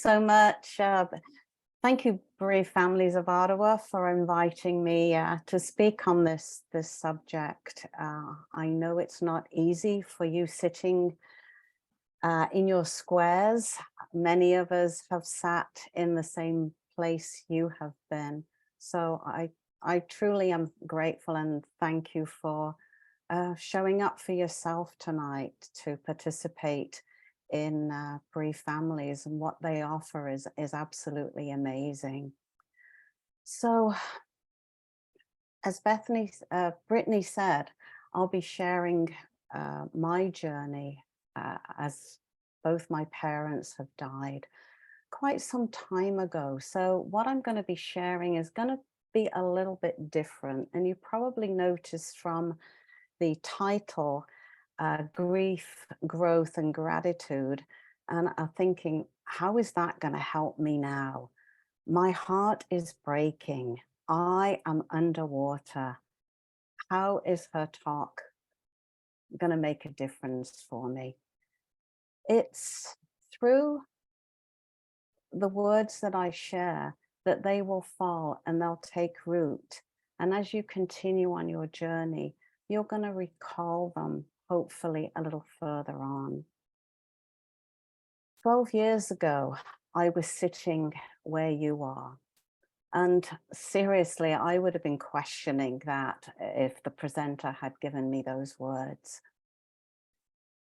So much. Thank you, Bereaved Families of Ottawa, for inviting me to speak on this subject. I know it's not easy for you sitting in your squares. Many of us have sat in the same place you have been. So I truly am grateful and thank you for showing up for yourself tonight to participate in Bereaved Families, and what they offer is absolutely amazing. So as Brittany said, I'll be sharing my journey as both my parents have died quite some time ago. So what I'm going to be sharing is going to be a little bit different. And you probably noticed from the title, Grief, Growth and Gratitude, and are thinking, how is that going to help me now? My heart is breaking. I am underwater. How is her talk going to make a difference for me? It's through the words that I share that they will fall and they'll take root. And as you continue on your journey, you're going to recall them, hopefully a little further on. 12 years ago, I was sitting where you are. And seriously, I would have been questioning that if the presenter had given me those words.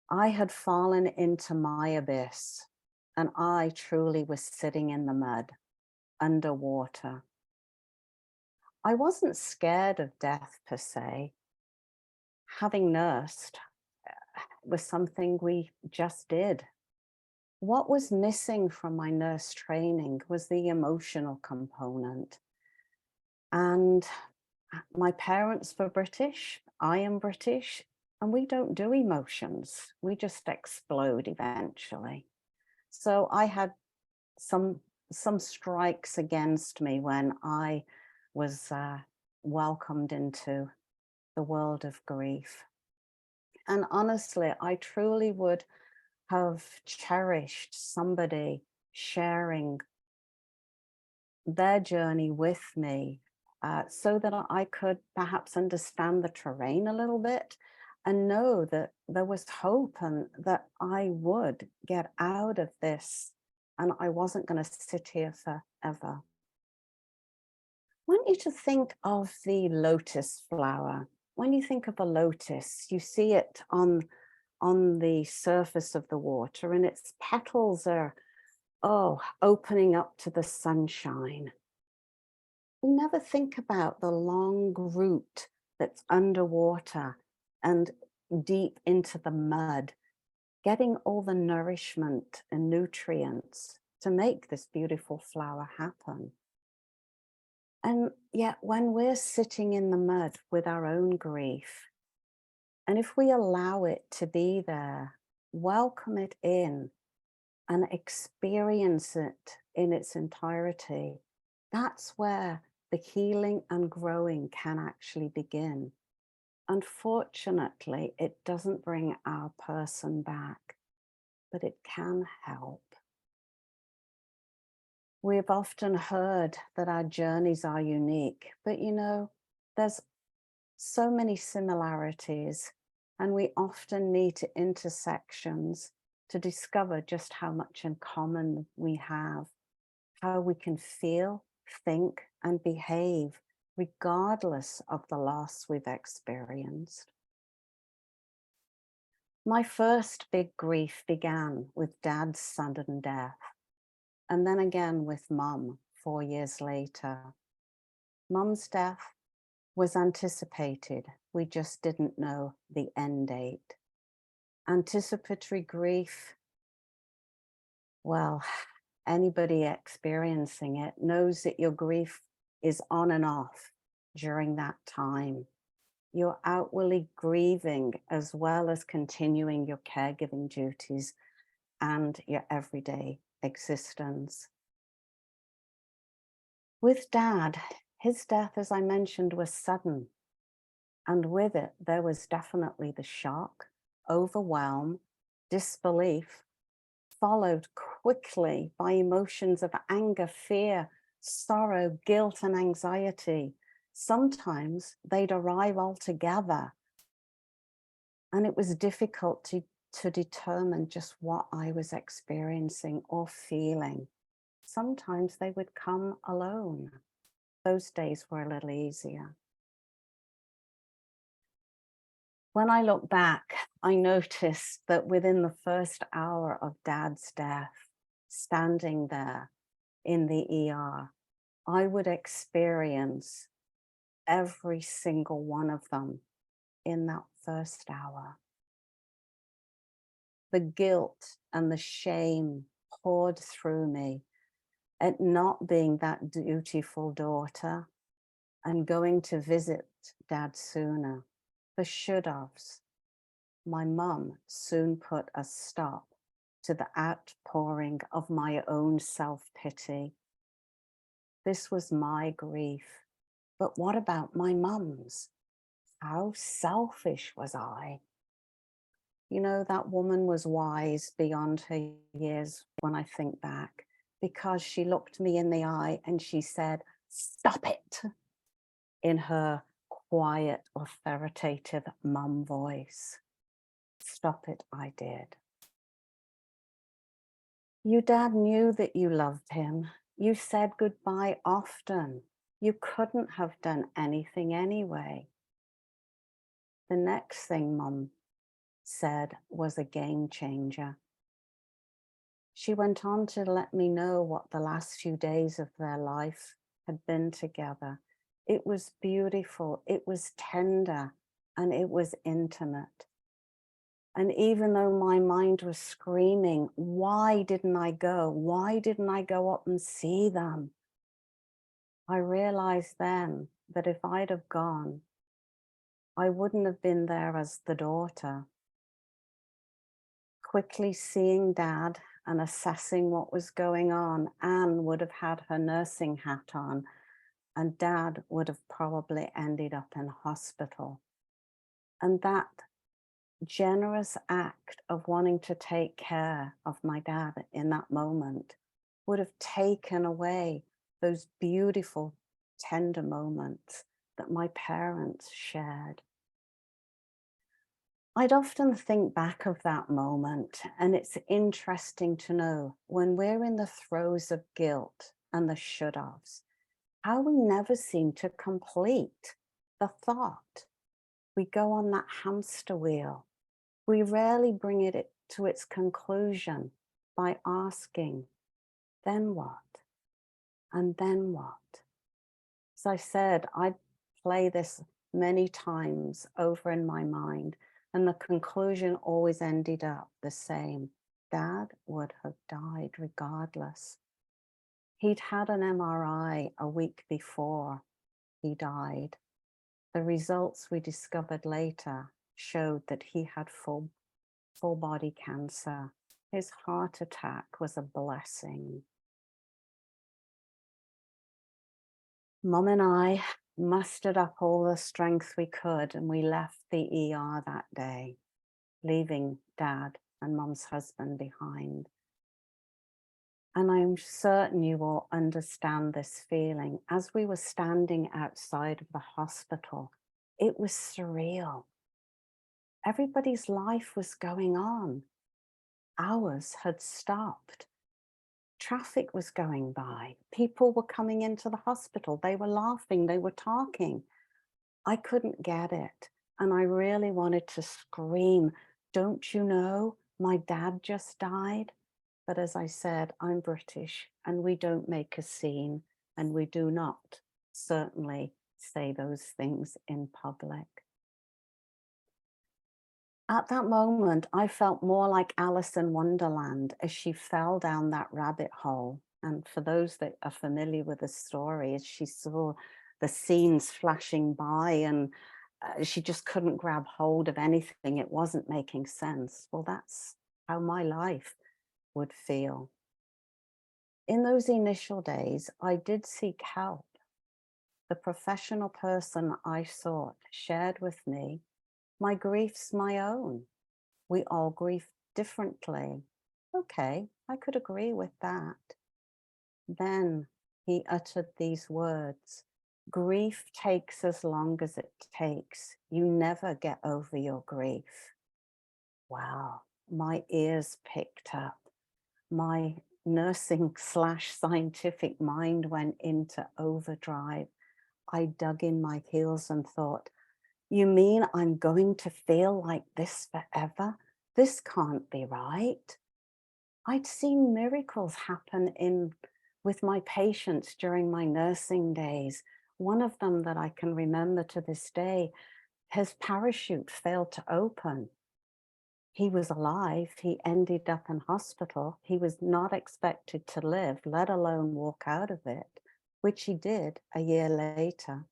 I had fallen into my abyss, and I truly was sitting in the mud, underwater. I wasn't scared of death per se. Having nursed was something we just did. What was missing from my nurse training was the emotional component. And my parents were British, I am British, and we don't do emotions. We just explode eventually. So I had some strikes against me when I was welcomed into the world of grief. And honestly, I truly would have cherished somebody sharing their journey with me so that I could perhaps understand the terrain a little bit and know that there was hope and that I would get out of this and I wasn't going to sit here forever. I want you to think of the lotus flower. When you think of a lotus, you see it on the surface of the water and its petals are, opening up to the sunshine. We never think about the long root that's underwater and deep into the mud, getting all the nourishment and nutrients to make this beautiful flower happen. And yet when we're sitting in the mud with our own grief, and if we allow it to be there, welcome it in and experience it in its entirety, that's where the healing and growing can actually begin. Unfortunately, it doesn't bring our person back, but it can help. We've often heard that our journeys are unique, but there's so many similarities, and we often need to intersections to discover just how much in common we have, how we can feel, think, and behave regardless of the loss we've experienced. My first big grief began with Dad's sudden death, and then again with Mum 4 years later. Mum's death was anticipated. We just didn't know the end date. Anticipatory grief, well, anybody experiencing it knows that your grief is on and off during that time. You're outwardly grieving as well as continuing your caregiving duties and your everyday existence. With Dad, his death, as I mentioned, was sudden. And with it, there was definitely the shock, overwhelm, disbelief, followed quickly by emotions of anger, fear, sorrow, guilt, and anxiety. Sometimes they'd arrive all together, and it was difficult to determine just what I was experiencing or feeling. Sometimes they would come alone. Those days were a little easier. When I look back, I noticed that within the first hour of Dad's death, standing there in the ER, I would experience every single one of them in that first hour. The guilt and the shame poured through me at not being that dutiful daughter and going to visit Dad sooner. The should-haves. My mum soon put a stop to the outpouring of my own self-pity. This was my grief, but what about my mum's? How selfish was I? You know, that woman was wise beyond her years when I think back, because she looked me in the eye and she said, "Stop it," in her quiet, authoritative mum voice. Stop it, I did. Your dad knew that you loved him. You said goodbye often. You couldn't have done anything anyway. The next thing Mum said was a game changer. She went on to let me know what the last few days of their life had been together. It was beautiful, it was tender, and it was intimate. And even though my mind was screaming, why didn't I go? Why didn't I go up and see them? I realized then that if I'd have gone, I wouldn't have been there as the daughter. Quickly seeing Dad and assessing what was going on, Anne would have had her nursing hat on, and Dad would have probably ended up in hospital. And that generous act of wanting to take care of my dad in that moment would have taken away those beautiful, tender moments that my parents shared. I'd often think back of that moment, and it's interesting to know when we're in the throes of guilt and the should-haves, how we never seem to complete the thought. We go on that hamster wheel. We rarely bring it to its conclusion by asking, then what? And then what? As I said, I'd play this many times over in my mind, and the conclusion always ended up the same. Dad would have died regardless. He'd had an MRI a week before he died. The results we discovered later showed that he had full body cancer. His heart attack was a blessing. Mum and I mustered up all the strength we could, and we left the ER that day, leaving Dad and Mum's husband behind. And I'm certain you will understand this feeling. As we were standing outside of the hospital, it was surreal. Everybody's life was going on. Ours had stopped. Traffic was going by. People were coming into the hospital. They were laughing. They were talking. I couldn't get it. And I really wanted to scream, "Don't you know my dad just died?" But as I said, I'm British and we don't make a scene, and we do not certainly say those things in public. At that moment, I felt more like Alice in Wonderland as she fell down that rabbit hole. And for those that are familiar with the story, as she saw the scenes flashing by and she just couldn't grab hold of anything. It wasn't making sense. Well, that's how my life would feel. In those initial days, I did seek help. The professional person I sought shared with me, my grief's my own. We all grieve differently. Okay, I could agree with that. Then he uttered these words: grief takes as long as it takes. You never get over your grief. Wow, my ears picked up. My nursing slash scientific mind went into overdrive. I dug in my heels and thought, you mean I'm going to feel like this forever? This can't be right. I'd seen miracles happen with my patients during my nursing days. One of them that I can remember to this day, his parachute failed to open. He was alive. He ended up in hospital. He was not expected to live, let alone walk out of it, which he did a year later.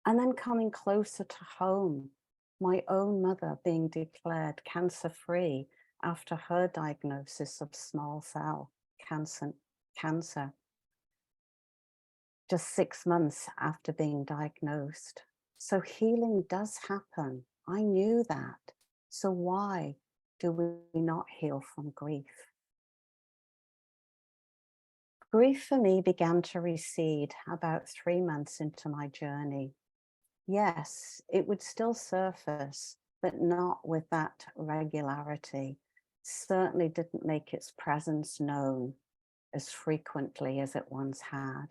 And then coming closer to home, my own mother being declared cancer-free after her diagnosis of small cell cancer, just 6 months after being diagnosed. So healing does happen. I knew that. So why do we not heal from grief? Grief for me began to recede about 3 months into my journey. Yes, it would still surface, but not with that regularity. Certainly didn't make its presence known as frequently as it once had.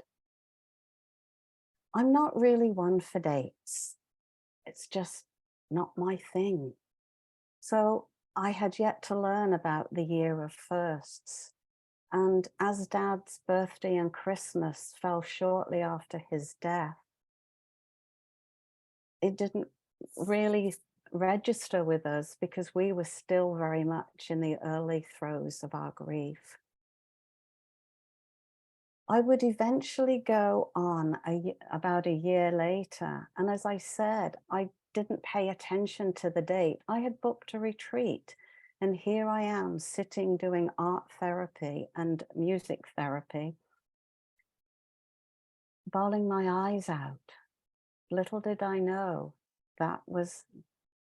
I'm not really one for dates. It's just not my thing. So I had yet to learn about the year of firsts. And as Dad's birthday and Christmas fell shortly after his death, it didn't really register with us because we were still very much in the early throes of our grief. I would eventually go on about a year later. And as I said, I didn't pay attention to the date. I had booked a retreat. And here I am sitting doing art therapy and music therapy, bawling my eyes out. Little did I know that was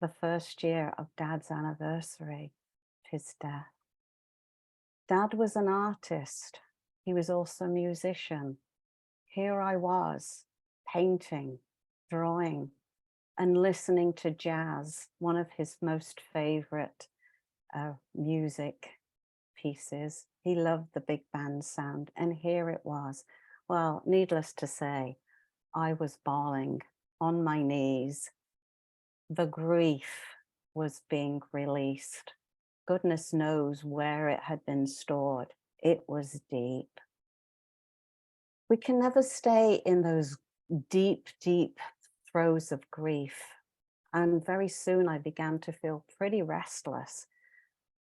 the first year of Dad's anniversary of his death. Dad was an artist. He was also a musician. Here I was, painting, drawing, and listening to jazz, one of his most favorite music pieces. He loved the big band sound, and here it was. Well, needless to say, I was bawling on my knees. The grief was being released. Goodness knows where it had been stored. It was deep. We can never stay in those deep, deep throes of grief. And very soon I began to feel pretty restless.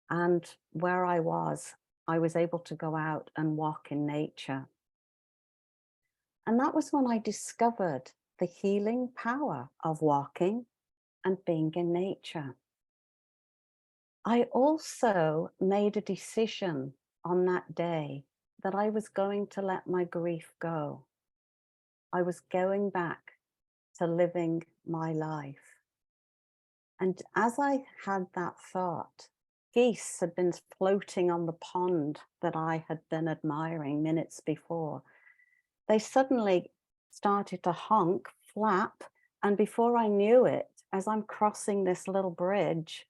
And where I was able to go out and walk in nature. And that was when I discovered the healing power of walking and being in nature. I also made a decision on that day that I was going to let my grief go. I was going back to living my life. And as I had that thought, geese had been floating on the pond that I had been admiring minutes before. They suddenly started to honk, flap, and before I knew it, as I'm crossing this little bridge,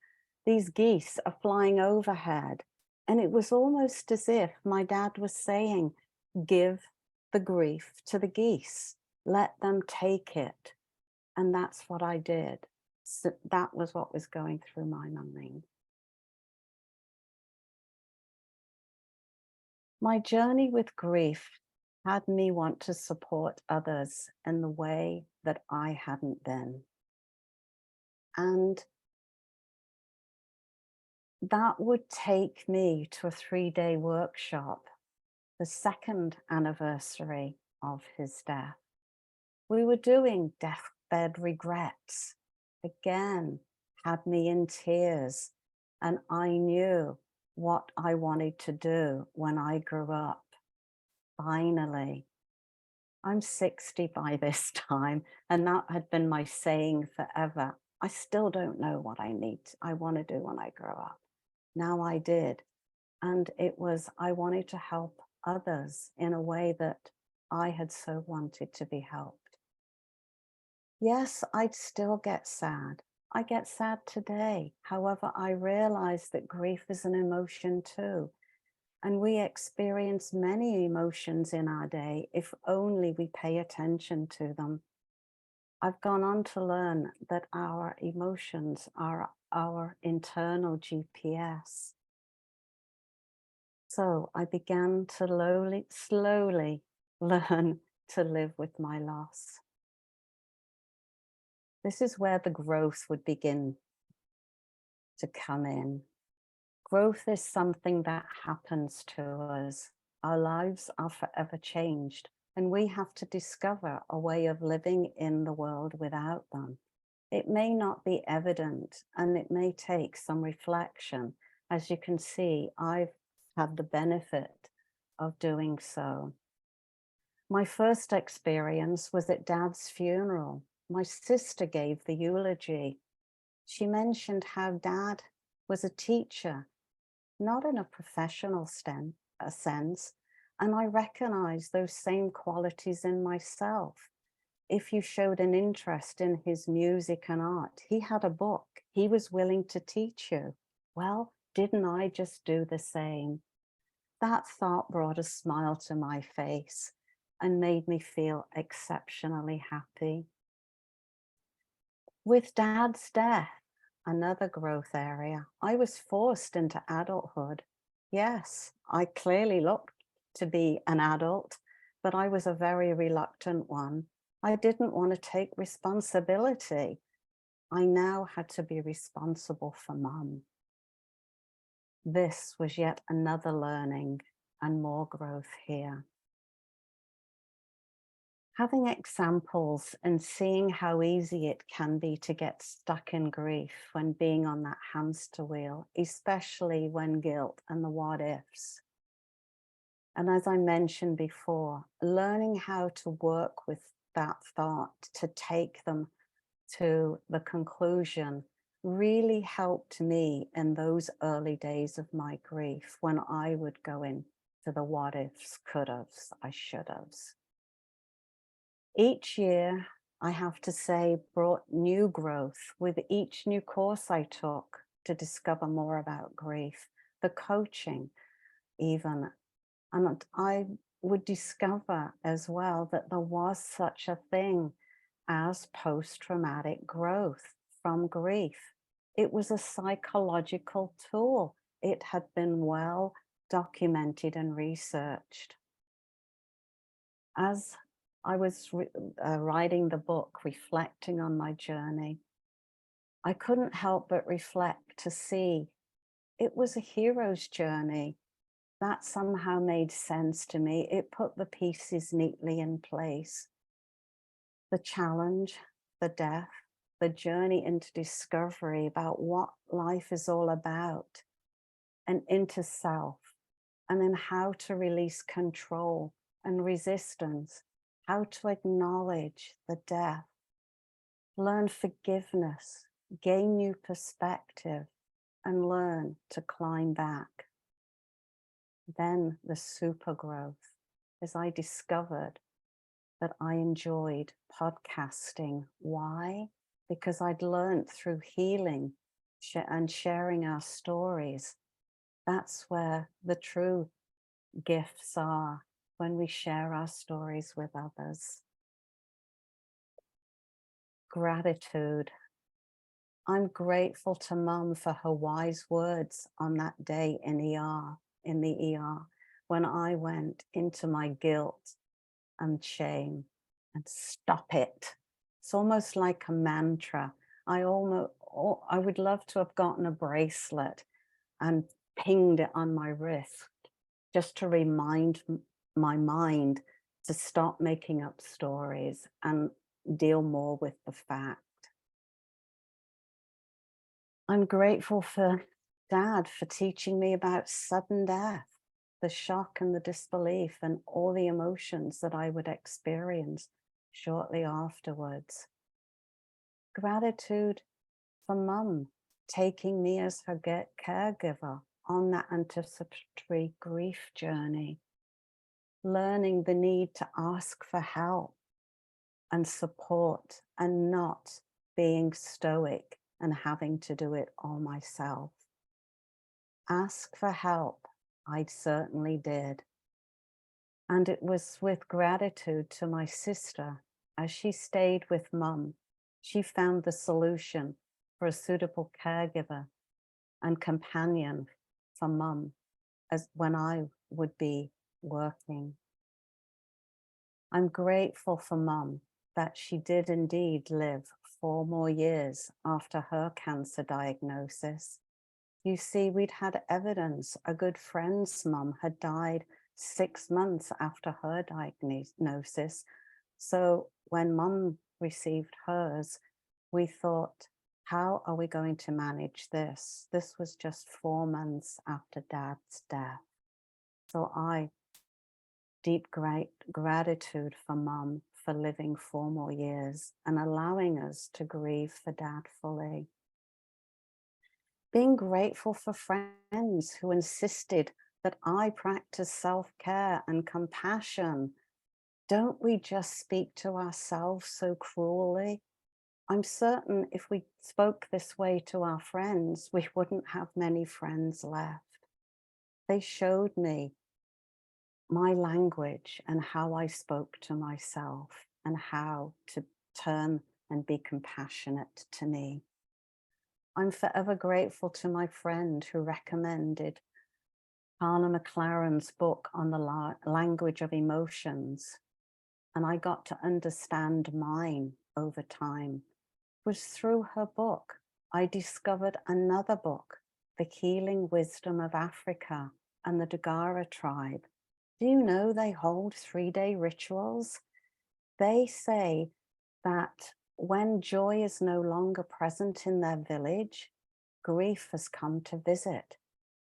these geese are flying overhead. And it was almost as if my dad was saying, give the grief to the geese, let them take it. And that's what I did. So that was what was going through my mind. My journey with grief had me want to support others in the way that I hadn't been. And that would take me to a 3-day workshop, the second anniversary of his death. We were doing deathbed regrets. Again, had me in tears. And I knew what I wanted to do when I grew up. Finally, I'm 60 by this time, and that had been my saying forever. I still don't know what I want to do when I grow up. Now I did. And it was, I wanted to help others in a way that I had so wanted to be helped. Yes, I'd still get sad. I get sad today. However, I realize that grief is an emotion too. And we experience many emotions in our day if only we pay attention to them. I've gone on to learn that our emotions are our internal GPS. So I began to slowly learn to live with my loss. This is where the growth would begin to come in. Growth is something that happens to us. Our lives are forever changed, and we have to discover a way of living in the world without them. It may not be evident, and it may take some reflection. As you can see, I've had the benefit of doing so. My first experience was at Dad's funeral. My sister gave the eulogy. She mentioned how Dad was a teacher, not in a professional sense, and I recognized those same qualities in myself. If you showed an interest in his music and art, he had a book, he was willing to teach you. Well, didn't I just do the same? That thought brought a smile to my face and made me feel exceptionally happy. With Dad's death, another growth area, I was forced into adulthood. Yes, I clearly looked to be an adult, but I was a very reluctant one. I didn't want to take responsibility. I now had to be responsible for Mum. This was yet another learning and more growth here. Having examples and seeing how easy it can be to get stuck in grief when being on that hamster wheel, especially when guilt and the what ifs. And as I mentioned before, learning how to work with that thought, to take them to the conclusion, really helped me in those early days of my grief when I would go into the what ifs, could haves, I should haves. Each year, I have to say, brought new growth with each new course I took to discover more about grief, the coaching even. And I would discover as well that there was such a thing as post-traumatic growth from grief. It was a psychological tool. It had been well documented and researched. As I was writing the book, reflecting on my journey, I couldn't help but reflect to see it was a hero's journey. That somehow made sense to me. It put the pieces neatly in place. The challenge, the death, the journey into discovery about what life is all about and into self, and then how to release control and resistance, how to acknowledge the death, learn forgiveness, gain new perspective, and learn to climb back. Then the super growth, as I discovered that I enjoyed podcasting. Why? Because I'd learned through healing and sharing our stories. That's where the true gifts are, when we share our stories with others. Gratitude. I'm grateful to Mum for her wise words on that day in the ER, when I went into my guilt and shame and stop it. It's almost like a mantra. I would love to have gotten a bracelet and pinged it on my wrist just to remind my mind to stop making up stories and deal more with the fact. I'm grateful for Dad for teaching me about sudden death, the shock and the disbelief and all the emotions that I would experience shortly afterwards. Gratitude for Mum taking me as her caregiver on that anticipatory grief journey, learning the need to ask for help and support and not being stoic and having to do it all myself. Ask for help, I certainly did. And it was with gratitude to my sister as she stayed with mum. She found the solution for a suitable caregiver and companion for mum as when I would be working. I'm grateful for mum that she did indeed live 4 more years after her cancer diagnosis. You see, we'd had evidence a good friend's mum had died 6 months after her diagnosis. So when mum received hers, we thought, how are we going to manage this? This was just 4 months after dad's death. So deep gratitude for mum for living 4 more years and allowing us to grieve for dad fully. Being grateful for friends who insisted that I practice self-care and compassion. Don't we just speak to ourselves so cruelly? I'm certain if we spoke this way to our friends, we wouldn't have many friends left. They showed me my language and how I spoke to myself and how to turn and be compassionate to me. I'm forever grateful to my friend who recommended Hannah McLaren's book on the language of emotions. And I got to understand mine over time. It was through her book I discovered another book, The Healing Wisdom of Africa and the Dagara tribe. Do you know they hold 3-day rituals? They say that when joy is no longer present in their village, grief has come to visit.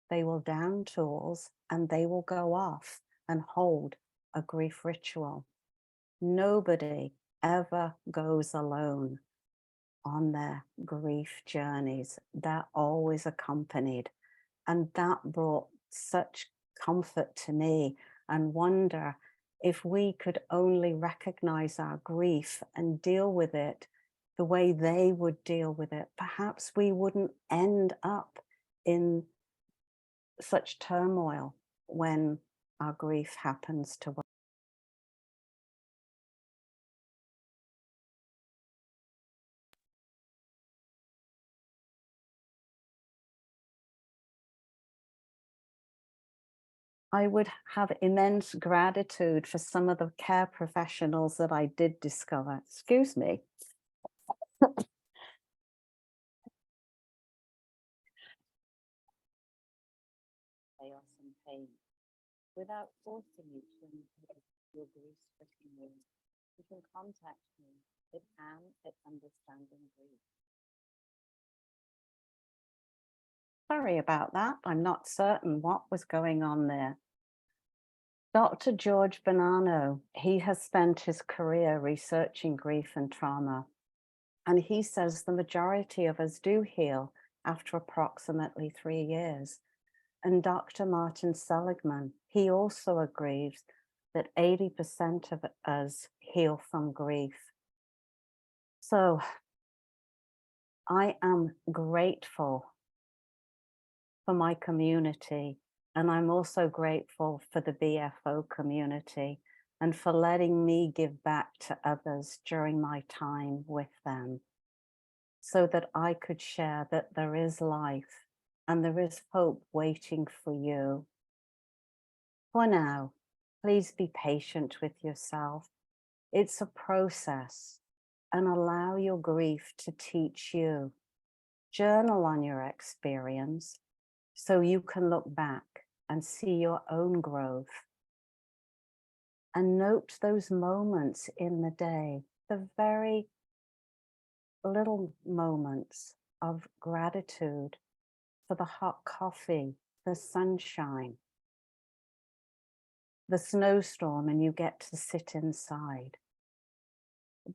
They will down tools and they will go off and hold a grief ritual. Nobody ever goes alone on their grief journeys. They're always accompanied. And that brought such comfort to me and wonder if we could only recognize our grief and deal with it the way they would deal with it, perhaps we wouldn't end up in such turmoil when our grief happens to us. I would have immense gratitude for some of the care professionals that I did discover. Excuse me. Chaos and pain without forcing you to engage your grief-stricken mood. You can contact me at Anne@Understanding Grief. Sorry about that. I'm not certain what was going on there. Dr. George Bonanno, he has spent his career researching grief and trauma, and he says the majority of us do heal after approximately 3 years. And Dr. Martin Seligman, he also agrees that 80% of us heal from grief. So I am grateful for my community, and I'm also grateful for the BFO community and for letting me give back to others during my time with them so that I could share that there is life and there is hope waiting for you. For now, please be patient with yourself. It's a process, and allow your grief to teach you. Journal on your experience so you can look back and see your own growth. And note those moments in the day, the very little moments of gratitude for the hot coffee, the sunshine, the snowstorm, and you get to sit inside.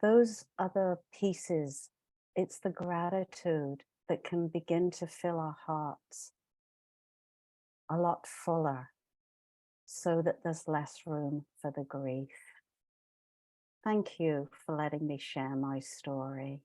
Those other pieces, it's the gratitude that can begin to fill our hearts. a lot fuller, so that there's less room for the grief. Thank you for letting me share my story.